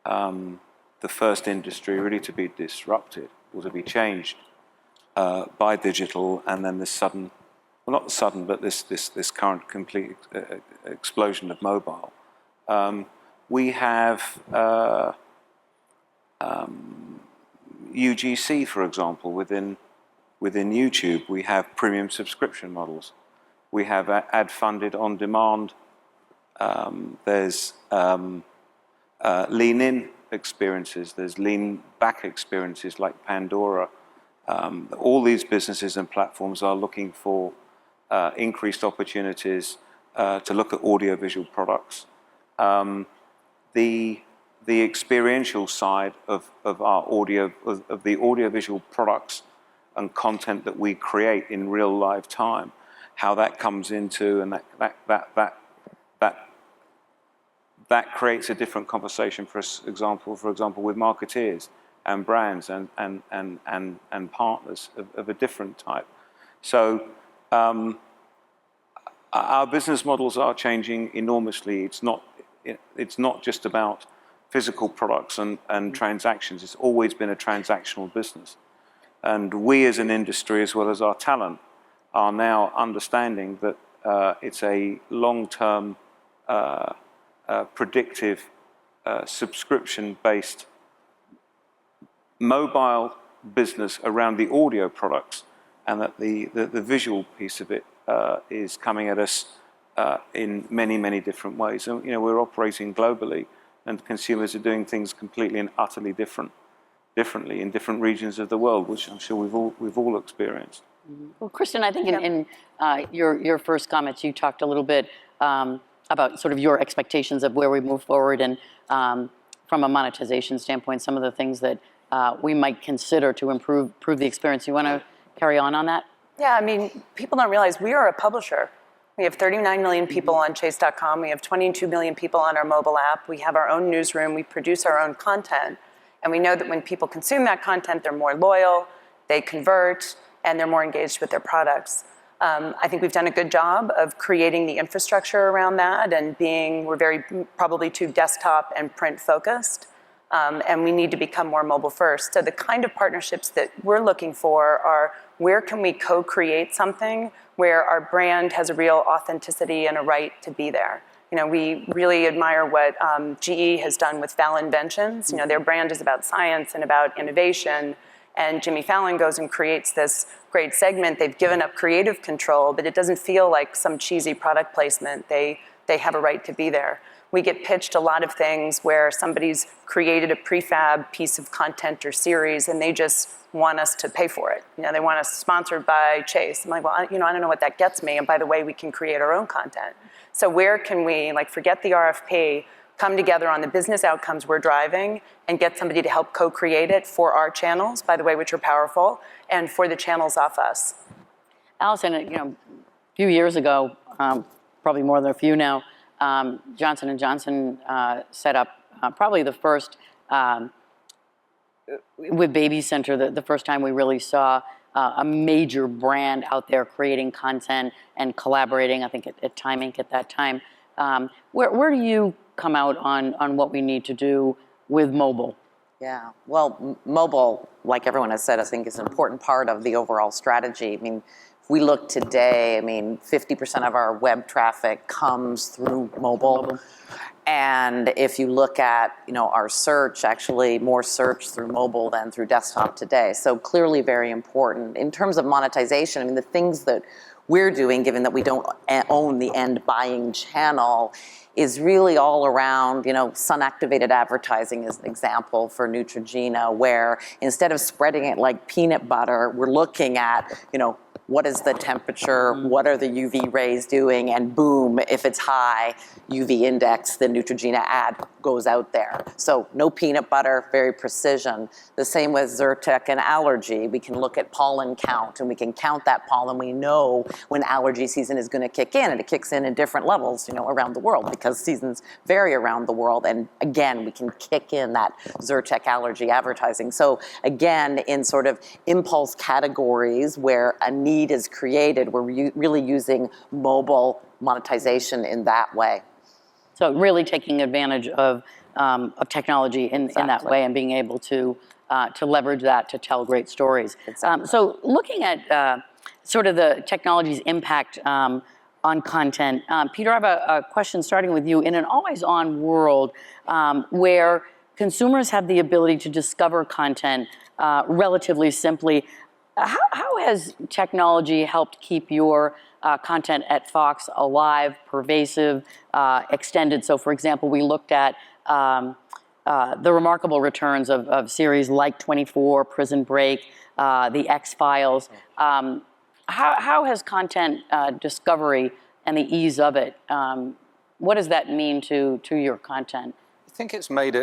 the first industry really to be disrupted or to be changed by digital, and then this sudden, well, not sudden, but this current complete explosion of mobile. We have UGC, for example, within YouTube. We have premium subscription models. We have ad-funded on-demand. There's lean-in experiences. There's lean-back experiences like Pandora. All these businesses and platforms are looking for increased opportunities to look at audiovisual products. The experiential side of our of the audiovisual products and content that we create in real live time, how that comes into, and that creates a different conversation for example, with marketeers and brands and partners of a different type. So our business models are changing enormously. It's not just about physical products and transactions. It's always been a transactional business. And we as an industry, as well as our talent, are now understanding that it's a long-term, predictive, subscription-based mobile business around the audio products, and that the visual piece of it is coming at us in many, many different ways. And we're operating globally, and consumers are doing things completely and utterly differently in different regions of the world, which I'm sure we've all experienced. Well, Kristen, I think in your first comments, you talked a little bit about sort of your expectations of where we move forward, and from a monetization standpoint, some of the things that we might consider to improve the experience. You want to carry on that? Yeah, I mean, people don't realize we are a publisher. We have 39 million people on Chase.com. We have 22 million people on our mobile app. We have our own newsroom. We produce our own content. And we know that when people consume that content, they're more loyal, they convert, and they're more engaged with their products. I think we've done a good job of creating the infrastructure around that, and we're very probably too desktop and print focused. And we need to become more mobile first. So the kind of partnerships that we're looking for are, where can we co-create something where our brand has a real authenticity and a right to be there? We really admire what GE has done with Fallon Inventions. Their brand is about science and about innovation. And Jimmy Fallon goes and creates this great segment. They've given up creative control, but it doesn't feel like some cheesy product placement. They have a right to be there. We get pitched a lot of things where somebody's created a prefab piece of content or series, and they just want us to pay for it. They want us sponsored by Chase. I'm like, well, I don't know what that gets me. And by the way, we can create our own content. So where can we, forget the RFP, come together on the business outcomes we're driving, and get somebody to help co-create it for our channels, by the way, which are powerful, and for the channels off us. Allison, a few years ago, probably more than a few now, Johnson & Johnson set up probably the first, with Baby Center, the first time we really saw a major brand out there creating content and collaborating, I think at Time Inc. at that time. Where do you come out on what we need to do with mobile? Yeah, well, mobile, like everyone has said, I think is an important part of the overall strategy. I mean, if we look today, I mean, 50% of our web traffic comes through mobile. And if you look at, our search, actually more search through mobile than through desktop today. So clearly very important. In terms of monetization, I mean, the things that we're doing, given that we don't own the end buying channel, is really all around, sun-activated advertising is an example for Neutrogena, where instead of spreading it like peanut butter, we're looking at, what is the temperature, what are the UV rays doing, and boom, if it's high UV index, the Neutrogena ad goes out there. So no peanut butter, very precision. The same with Zyrtec and allergy. We can look at pollen count, and we can count that pollen. We know when allergy season is going to kick in, and it kicks in different levels, around the world, because seasons vary around the world. And again, we can kick in that Zyrtec allergy advertising. So again, in sort of impulse categories where a need is created, we're really using mobile monetization in that way. So really taking advantage of technology in that way, and being able to leverage that to tell great stories. Exactly. So looking at sort of the technology's impact on content, Peter, I have a question starting with you. In an always-on world where consumers have the ability to discover content relatively simply, how has technology helped keep your content at Fox alive, pervasive, extended? So, for example, we looked at the remarkable returns of series like 24, Prison Break, The X-Files. How has content discovery and the ease of it, what does that mean to your content? I think it's made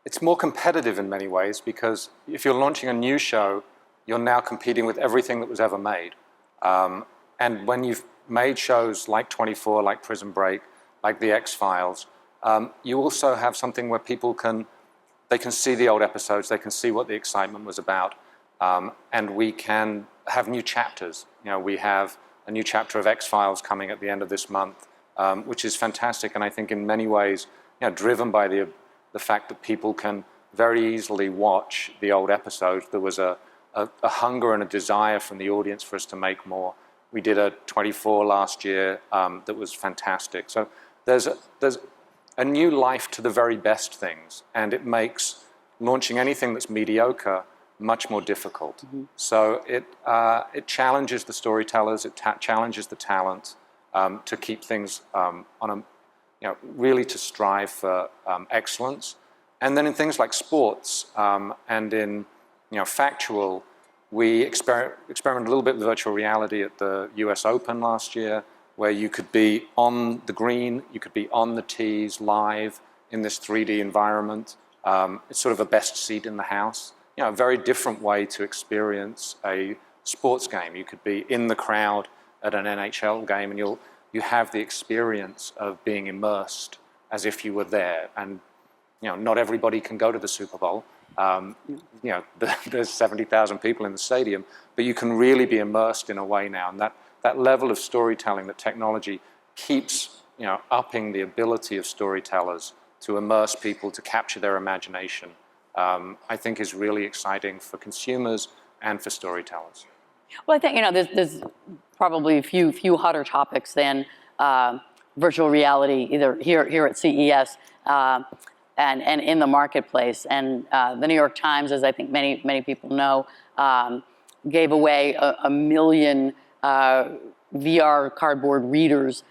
it's more competitive in many ways, because if you're launching a new show, you're now competing with everything that was ever made. And when you've made shows like 24, like Prison Break, like The X-Files, you also have something where people can see the old episodes, they can see what the excitement was about, and we can have new chapters. We have a new chapter of X-Files coming at the end of this month, which is fantastic, and I think in many ways, driven by the fact that people can very easily watch the old episodes. There was a hunger and a desire from the audience for us to make more. We did a 24 last year that was fantastic. So there's a new life to the very best things, and it makes launching anything that's mediocre much more difficult. Mm-hmm. So it challenges the storytellers, it challenges the talent to keep things on a, really to strive for excellence. And then in things like sports and in factual, we experimented a little bit with virtual reality at the US Open last year, where you could be on the green, you could be on the tees live in this 3D environment. It's sort of a best seat in the house. A very different way to experience a sports game. You could be in the crowd at an NHL game, and you have the experience of being immersed as if you were there. And not everybody can go to the Super Bowl. There's 70,000 people in the stadium, but you can really be immersed in a way now. And that level of storytelling, that technology keeps upping the ability of storytellers to immerse people, to capture their imagination, I think is really exciting for consumers and for storytellers. Well, I think there's probably a few hotter topics than virtual reality, either here at CES and in the marketplace. And the New York Times, as I think many people know, gave away a million VR cardboard readers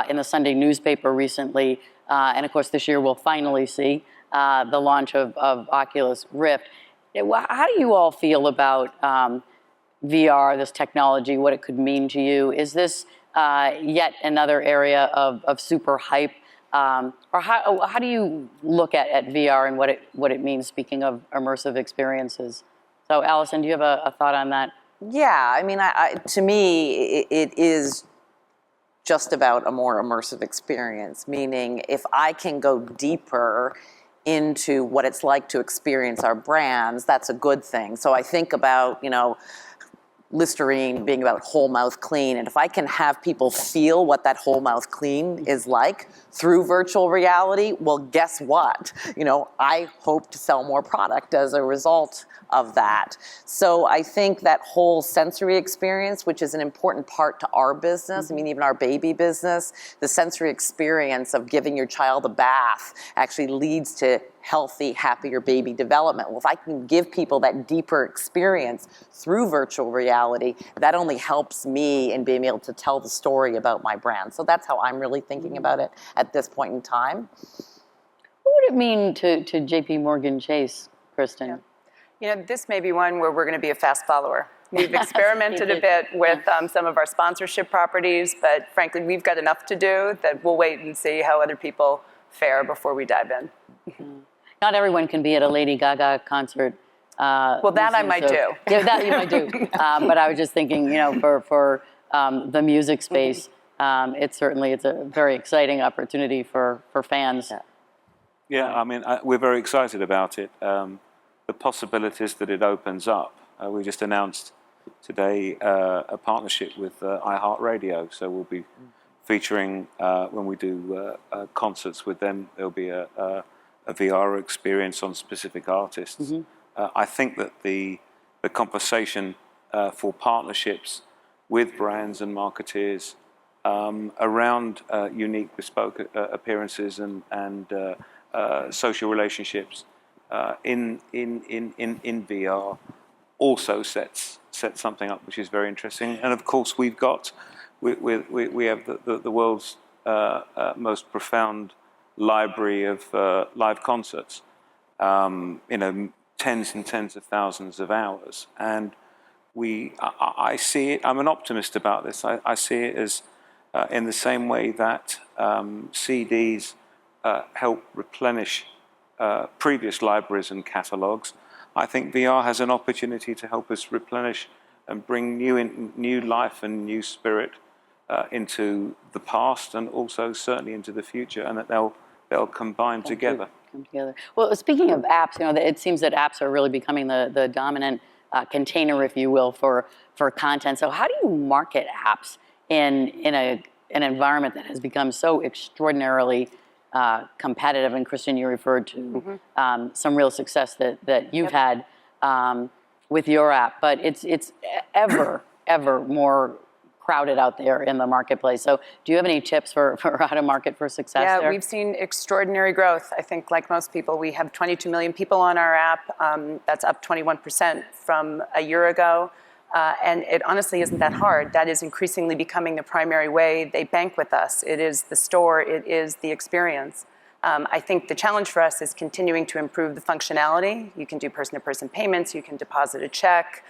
in the Sunday newspaper recently. And of course, this year we'll finally see the launch of Oculus Rift. How do you all feel about VR, this technology, what it could mean to you? Is this yet another area of super hype? Or how do you look at VR and what it means, speaking of immersive experiences? So Allison, do you have a thought on that? Yeah, I mean, to me, it is just about a more immersive experience, meaning if I can go deeper into what it's like to experience our brands, that's a good thing. So I think about, Listerine being about whole mouth clean. And if I can have people feel what that whole mouth clean is like through virtual reality, well, guess what? I hope to sell more product as a result of that. So I think that whole sensory experience, which is an important part to our business, I mean, even our baby business, the sensory experience of giving your child a bath actually leads to healthy, happier baby development. Well, if I can give people that deeper experience through virtual reality, that only helps me in being able to tell the story about my brand. So that's how I'm really thinking about it at this point in time. What would it mean to JP Morgan Chase, Kristen? This may be one where we're going to be a fast follower. We've experimented a bit with some of our sponsorship properties, but frankly, we've got enough to do that we'll wait and see how other people fare before we dive in. Not everyone can be at a Lady Gaga concert. Well, that I might do. Yeah, that you might do. But I was just thinking, for the music space, it's a very exciting opportunity for fans. Yeah, I mean, we're very excited about it. The possibilities that it opens up. We just announced today a partnership with iHeartRadio, so we'll be featuring, when we do concerts with them, there'll be a VR experience on specific artists. I think that the conversation for partnerships with brands and marketeers around unique bespoke appearances and social relationships in VR also sets something up which is very interesting. And of course, we have the world's most profound library of live concerts, tens and tens of thousands of hours. And I see it, I'm an optimist about this. I see it as in the same way that CDs help replenish previous libraries and catalogs. I think VR has an opportunity to help us replenish and bring new life and new spirit into the past, and also certainly into the future, and that they'll combine together. Come together. Well, speaking of apps, it seems that apps are really becoming the dominant container, if you will, for content. So how do you market apps in an environment that has become so extraordinarily competitive? And Kristen, you referred to some real success that you've had with your app, but it's ever more crowded out there in the marketplace. So do you have any tips for how to market for success there? Yeah, we've seen extraordinary growth. I think, like most people, we have 22 million people on our app. That's up 21% from a year ago. And it honestly isn't that hard. That is increasingly becoming the primary way they bank with us. It is the store, it is the experience. I think the challenge for us is continuing to improve the functionality. You can do person-to-person payments, you can deposit a check,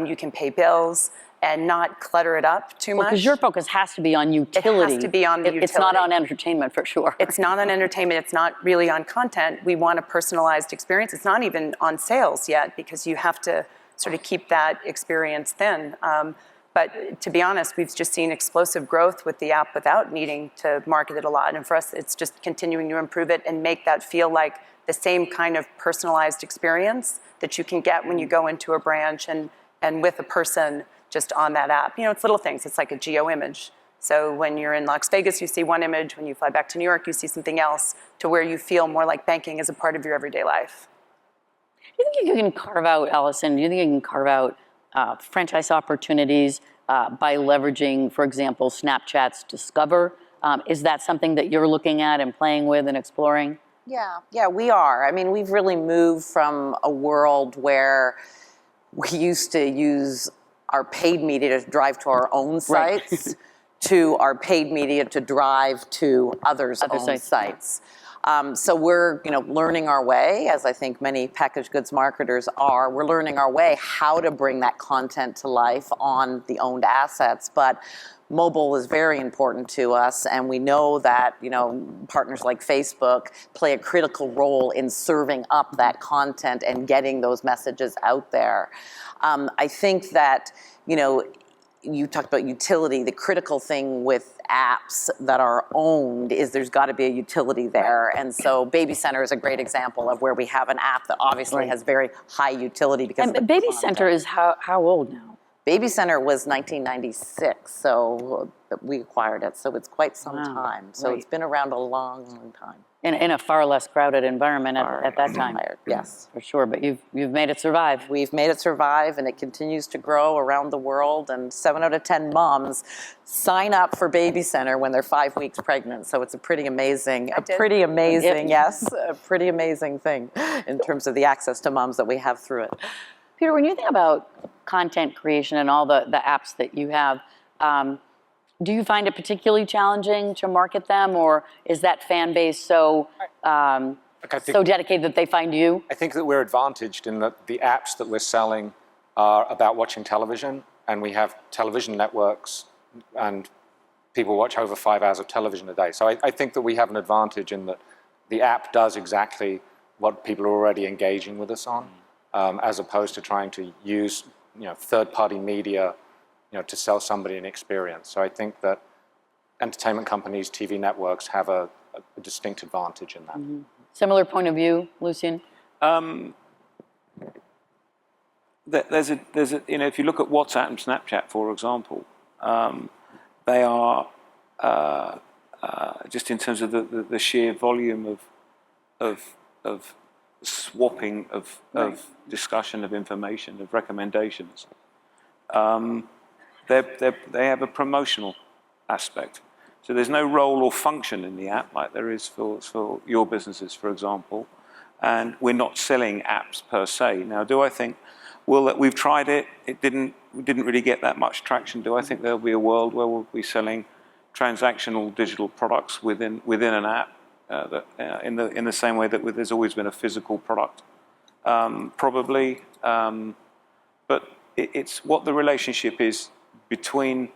you can pay bills, and not clutter it up too much. Because your focus has to be on utility. It has to be on the utility. It's not on entertainment, for sure. It's not on entertainment. It's not really on content. We want a personalized experience. It's not even on sales yet, because you have to sort of keep that experience thin. But to be honest, we've just seen explosive growth with the app without needing to market it a lot. And for us, it's just continuing to improve it and make that feel like the same kind of personalized experience that you can get when you go into a branch and with a person just on that app. It's little things. It's like a geo image. So when you're in Las Vegas, you see one image. When you fly back to New York, you see something else, to where you feel more like banking as a part of your everyday life. Do you think you can carve out, Allison, do you think you can carve out franchise opportunities by leveraging, for example, Snapchat's Discover? Is that something that you're looking at and playing with and exploring? Yeah, we are. I mean, we've really moved from a world where we used to use our paid media to drive to our own sites to our paid media to drive to others' own sites. So we're learning our way, as I think many packaged goods marketers are. We're learning our way how to bring that content to life on the owned assets. But mobile is very important to us, and we know that partners like Facebook play a critical role in serving up that content and getting those messages out there. I think that you talked about utility. The critical thing with apps that are owned is there's got to be a utility there. And so Baby Center is a great example of where we have an app that obviously has very high utility because and Baby Center is how old now? Baby Center was 1996, so we acquired it. So it's quite some time. So right. it's been around a long, long time. In a far less crowded environment at that time. Yes. For sure, but you've made it survive. We've made it survive, and it continues to grow around the world. And 7 out of 10 moms sign up for Baby Center when they're 5 weeks pregnant. So it's a pretty amazing yes, a pretty amazing thing in terms of the access to moms that we have through it. Peter, when you think about content creation and all the apps that you have, do you find it particularly challenging to market them, or is that fan base so dedicated that they find you? I think that we're advantaged in that the apps that we're selling are about watching television, and we have television networks, and people watch over 5 hours of television a day. So I think that we have an advantage in that the app does exactly what people are already engaging with us on, as opposed to trying to use third-party media to sell somebody an experience. So I think that entertainment companies, TV networks have a distinct advantage in that. Mm-hmm. Similar point of view, Lucian? There's a if you look at WhatsApp and Snapchat, for example, they are just in terms of the sheer volume of swapping of discussion, of information, of recommendations. They have a promotional aspect. So there's no role or function in the app like there is for your businesses, for example. And we're not selling apps per se. Now, do I think, that we've tried it, we didn't really get that much traction. Do I think there'll be a world where we'll be selling transactional digital products within an app in the same way that there's always been a physical product? Probably. But it's what the relationship is between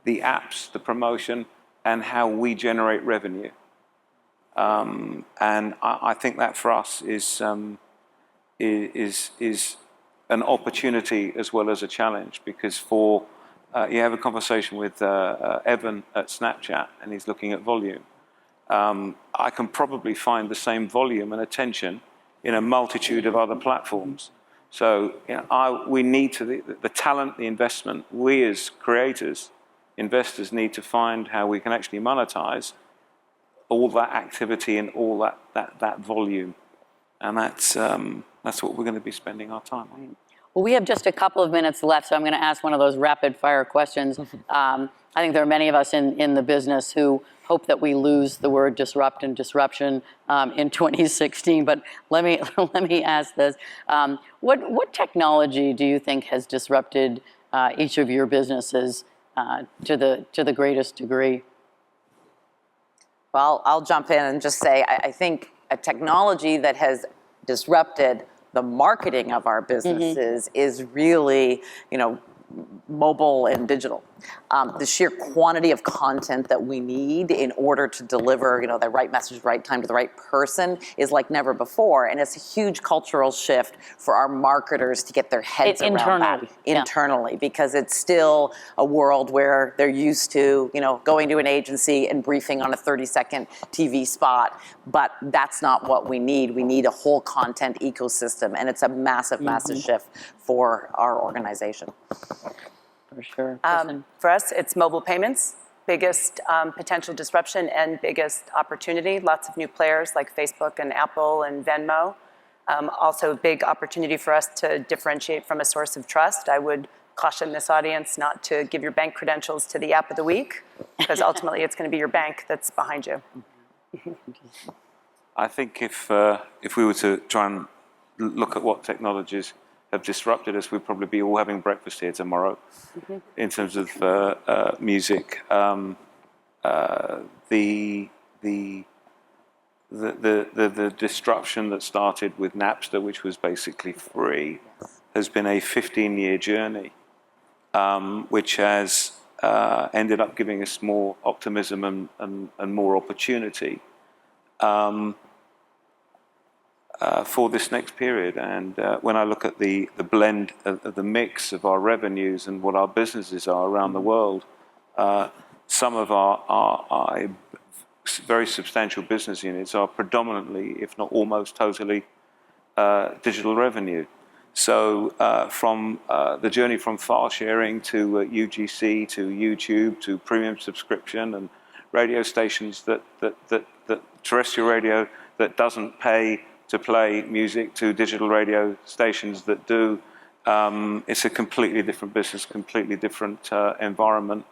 the apps, the promotion, and how we generate revenue. And I think that for us is an opportunity as well as a challenge, because you have a conversation with Evan at Snapchat, and he's looking at volume. I can probably find the same volume and attention in a multitude of other platforms. So we need the talent, the investment. We as creators, investors, need to find how we can actually monetize all that activity and all that volume, and that's what we're going to be spending our time on. Well, we have just a couple of minutes left, so I'm going to ask one of those rapid-fire questions. I think there are many of us in the business who hope that we lose the word disrupt and disruption in 2016. But let me ask this: what technology do you think has disrupted each of your businesses to the greatest degree? Well, I'll jump in and just say I think a technology that has disrupted the marketing of our businesses is really, mobile and digital. The sheer quantity of content that we need in order to deliver, the right message, right time to the right person is like never before. And it's a huge cultural shift for our marketers to get their heads around that internally, because it's still a world where they're used to, going to an agency and briefing on a 30-second TV spot. But that's not what we need. We need a whole content ecosystem. And it's a massive, massive shift for our organization. For sure. For us, it's mobile payments, biggest potential disruption and biggest opportunity. Lots of new players like Facebook and Apple and Venmo. Also a big opportunity for us to differentiate from a source of trust. I would caution this audience not to give your bank credentials to the app of the week, because ultimately it's going to be your bank that's behind you. I think if we were to try and look at what technologies have disrupted us, we'd probably be all having breakfast here tomorrow. In terms of music, the disruption that started with Napster, which was basically free, has been a 15-year journey, which has ended up giving us more optimism and more opportunity for this next period. And when I look at the blend of the mix of our revenues and what our businesses are around the world, some of our very substantial business units are predominantly, if not almost totally, digital revenue. So from the journey from file sharing to UGC to YouTube to premium subscription and radio stations that terrestrial radio that doesn't pay to play music to digital radio stations that do. It's a completely different business, completely different environment.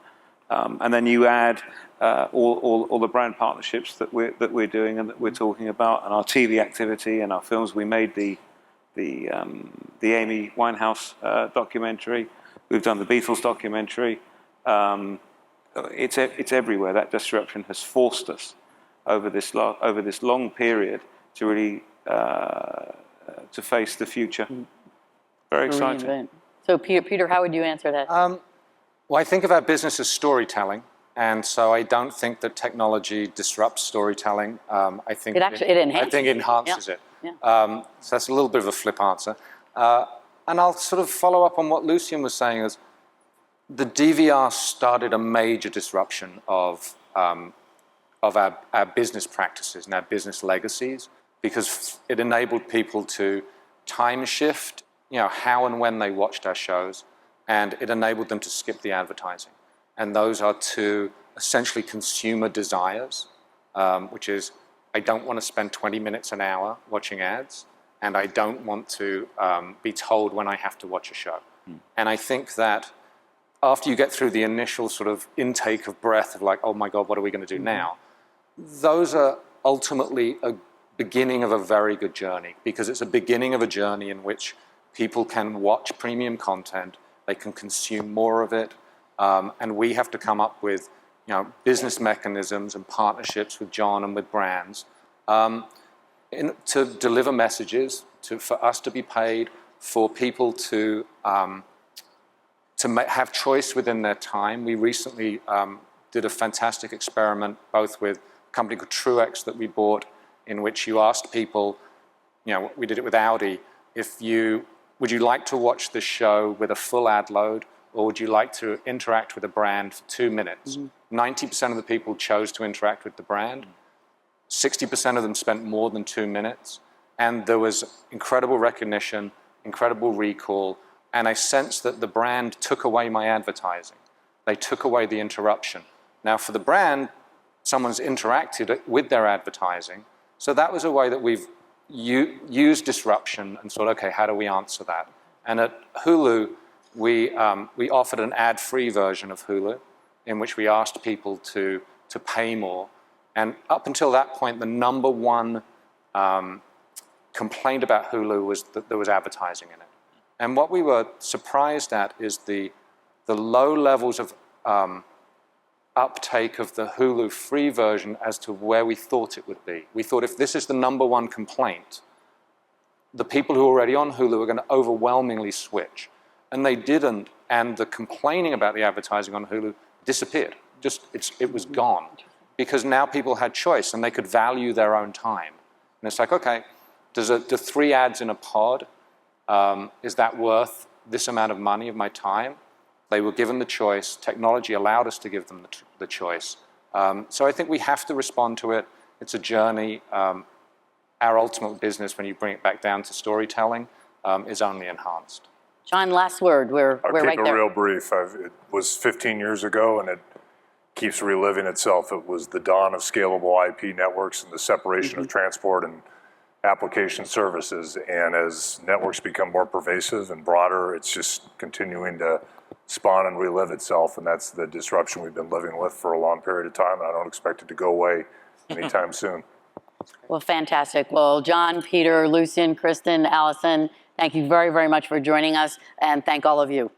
And then you add all the brand partnerships that we're doing and that we're talking about, and our TV activity and our films. We made the Amy Winehouse documentary. We've done the Beatles documentary. It's everywhere. That disruption has forced us over this long period to really to face the future. Very exciting. So Peter, how would you answer that? Well, I think of our business as storytelling, and so I don't think that technology disrupts storytelling. I think it enhances it. Yeah. So that's a little bit of a flip answer. And I'll sort of follow up on what Lucian was saying, is the DVR started a major disruption of our business practices and our business legacies, because it enabled people to time shift, how and when they watched our shows, and it enabled them to skip the advertising. And those are two essentially consumer desires, which is, I don't want to spend 20 minutes an hour watching ads, and I don't want to be told when I have to watch a show. And I think that after you get through the initial sort of intake of breath of like, oh my God, what are we going to do now? Those are ultimately a beginning of a very good journey, because it's a beginning of a journey in which people can watch premium content, they can consume more of it, and we have to come up with business mechanisms and partnerships with John and with brands to deliver messages, for us to be paid, for people to have choice within their time. We recently did a fantastic experiment, both with a company called Truex that we bought, in which you asked people, we did it with Audi, would you like to watch this show with a full ad load, or would you like to interact with a brand for 2 minutes? 90% of the people chose to interact with the brand. 60% of them spent more than 2 minutes. And there was incredible recognition, incredible recall, and I sensed that the brand took away my advertising. They took away the interruption. Now for the brand, someone's interacted with their advertising, so that was a way that we've used disruption and thought, okay, how do we answer that? And at Hulu, we offered an ad-free version of Hulu, in which we asked people to pay more. And up until that point, the number one complaint about Hulu was that there was advertising in it. And what we were surprised at is the low levels of uptake of the Hulu free version as to where we thought it would be. We thought, if this is the number one complaint, the people who are already on Hulu are going to overwhelmingly switch. And they didn't, and the complaining about the advertising on Hulu disappeared. It was gone. Because now people had choice and they could value their own time. And it's like, okay, do 3 ads in a pod, is that worth this amount of money of my time? They were given the choice. Technology allowed us to give them the choice. So I think we have to respond to it. It's a journey. Our ultimate business, when you bring it back down to storytelling, is only enhanced. John, last word. We're right there. I'll keep it real brief. It was 15 years ago, and it keeps reliving itself. It was the dawn of scalable IP networks and the separation of transport and application services. And as networks become more pervasive and broader, it's just continuing to spawn and relive itself. And that's the disruption we've been living with for a long period of time. And I don't expect it to go away anytime soon. Well, fantastic. Well, John, Peter, Lucian, Kristen, Allison, thank you very, very much for joining us. And thank all of you.